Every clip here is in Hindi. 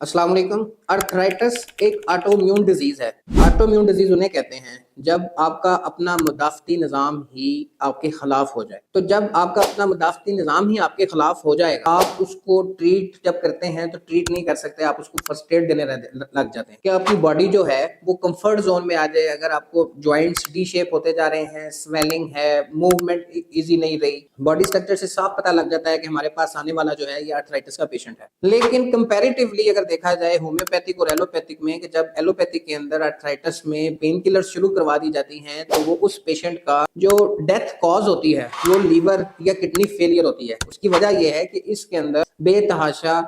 अस्सलाम वालेकुम। अर्थराइटिस एक ऑटोइम्यून डिजीज है। ऑटोइम्यून डिजीज उन्हें कहते हैं जब आपका अपना मुदाफ़ती निज़ाम ही आपके खिलाफ हो जाए। तो जब आपका अपना मुदाफ़ती निज़ाम ही आपके खिलाफ हो जाएगा, आप उसको ट्रीट जब करते हैं तो ट्रीट नहीं कर सकते, आप उसको फर्स्ट एड देने लग जाते हैं कि आपकी बॉडी जो है वो कंफर्ट जोन में आ जाए। अगर आपको ज्वाइंट्स डी शेप होते जा रहे हैं, स्वेलिंग है, मूवमेंट इजी नहीं रही, बॉडी स्ट्रक्चर से साफ पता लग जाता है कि हमारे पास आने वाला जो है ये आर्थराइटिस का पेशेंट है। लेकिन कंपैरेटिवली अगर देखा जाए होम्योपैथिक और एलोपैथिक में, कि जब एलोपैथिक के अंदर आर्थराइटिस में पेन किलर शुरू करवा दी जाती हैं तो वो उस पेशेंट का जो डेथ कॉज होती है वो लीवर या किडनी फेलियर होती है। उसकी वजह यह है कि इसके अंदर बेतहाशा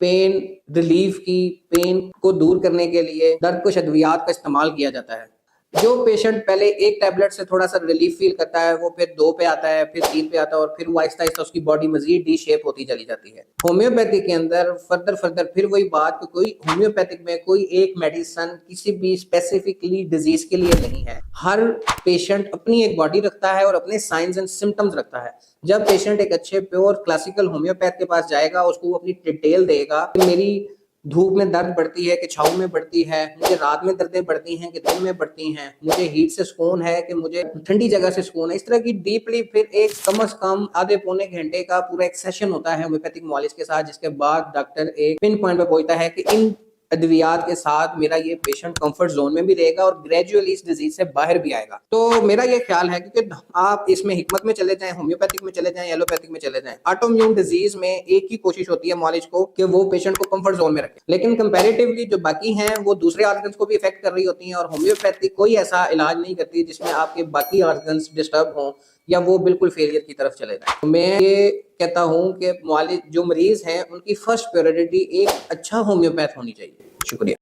पेन रिलीफ की, पेन को दूर करने के लिए दर्द अद्वियात का इस्तेमाल किया जाता है। जो पेशेंट पहले एक टैबलेट से थोड़ा सा रिलीफ फील करता है वो फिर 2 पे आता है, फिर 3 पे आता है और फिर वो आहिस्ता आहिस्ता उसकी बॉडी मजीद डी शेप होती चली जाती है। होम्योपैथिक के अंदर फर्दर फिर वही बात कि कोई होम्योपैथिक में कोई एक मेडिसिन किसी भी स्पेसिफिकली डिजीज के लिए नहीं है। हर पेशेंट अपनी एक बॉडी रखता है और अपने साइंस एंड सिम्टम्स रखता है। जब पेशेंट एक अच्छे प्योर क्लासिकल होम्योपैथ के पास जाएगा, उसको वो अपनी डिटेल देगा, मेरी धूप में दर्द बढ़ती है कि छाँव में बढ़ती है, मुझे रात में दर्दें बढ़ती हैं कि दिन में बढ़ती हैं, मुझे हीट से सुकून है कि मुझे ठंडी जगह से सुकून है, इस तरह की डीपली फिर एक कम से कम आधे पौने घंटे का पूरा एक सेशन होता है होम्योपैथिक मॉलिज के साथ, जिसके बाद डॉक्टर एक पिन पॉइंट पे पहुंचता है कि इन अद्वियात के साथ मेरा ये पेशेंट कंफर्ट जोन में भी रहेगा और ग्रेजुअली इस डिजीज से बाहर भी आएगा। तो मेरा ये ख्याल है कि आप इसमें हिकमत में चले जाएं, होम्योपैथिक में चले जाएं, एलोपैथिक में चले जाएं, ऑटोइम्यून डिजीज में एक ही कोशिश होती है मॉलिज को कि वो पेशेंट को कंफर्ट जोन में रखे। लेकिन कंपैरेटिवली जो बाकी हैं वो दूसरे ऑर्गन्स को भी इफेक्ट कर रही होती हैं और होम्योपैथिक कोई ऐसा इलाज नहीं करती जिसमें आपके बाकी ऑर्गन्स डिस्टर्ब हों या वो बिल्कुल फेलियर की तरफ चले जाए। तो मैं ये कहता हूँ कि जो मरीज हैं उनकी फर्स्ट प्रायोरिटी एक अच्छा होम्योपैथ होनी चाहिए। शुक्रिया।